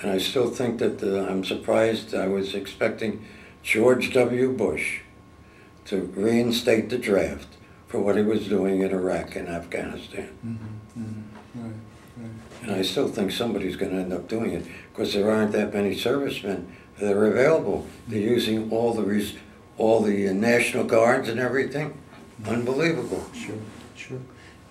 And I still think that I'm surprised. I was expecting George W. Bush to reinstate the draft for what he was doing in Iraq and Afghanistan. Right, right. And I still think somebody's going to end up doing it because there aren't that many servicemen that are available. They're using all the National Guards and everything. Unbelievable. Sure, sure.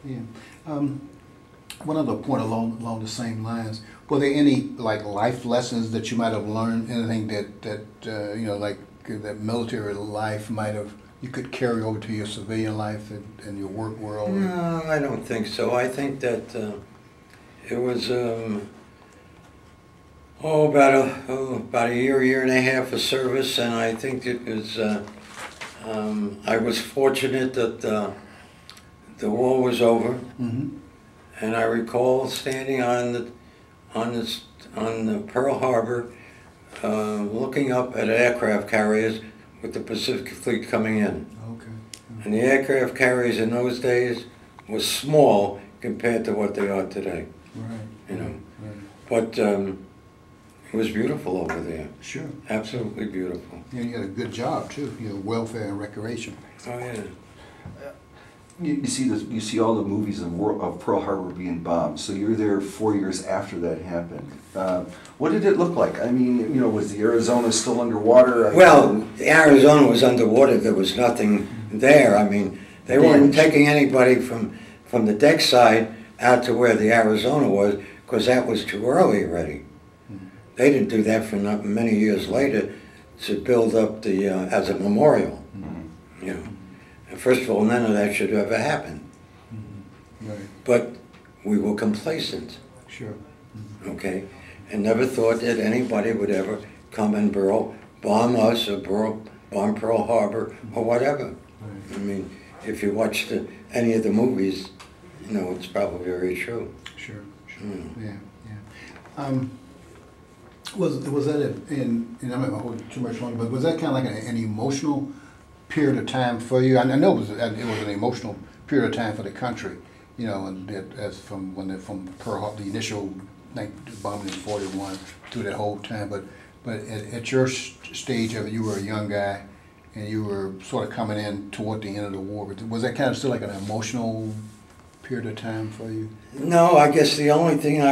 Yeah. One other point along the same lines. Were there any like life lessons that you might have learned? Anything that you know, like that military life might have you could carry over to your civilian life and your work world? No, I don't think so. I think that it was about a year and a half of service, and I think it was. I was fortunate that the war was over, and I recall standing on the Pearl Harbor, looking up at aircraft carriers with the Pacific Fleet coming in. Okay. And the aircraft carriers in those days were small compared to what they are today. Right. You know, Right. but it was beautiful over there. Sure. Absolutely beautiful. Yeah, you had a good job too. You know, welfare and recreation. Oh yeah. You see this. You see all the movies of Pearl Harbor being bombed. So you're there 4 years after that happened. What did it look like? I mean, you know, was the Arizona still underwater? Well, Arizona was underwater. There was nothing there. I mean, they weren't taking anybody from the deck side out to where the Arizona was because that was too early already. They didn't do that for not many years later to build up the as a memorial. You know, and first of all, none of that should ever happen. Right. But we were complacent. Sure. Okay, and never thought that anybody would ever come and bomb us or bomb Pearl Harbor or whatever. Right. I mean, if you watch any of the movies, you know, it's probably very true. Sure. Sure. Mm. Yeah. Was that and I'm not gonna hold it too much longer, but was that kind of like an emotional period of time for you? I know it was an emotional period of time for the country, you know, and as from Pearl Harbor, the initial bombing in '41 through that whole time. But at your stage of it, you were a young guy, and you were sort of coming in toward the end of the war. But was that kind of still like an emotional period of time for you? No, I guess the only thing I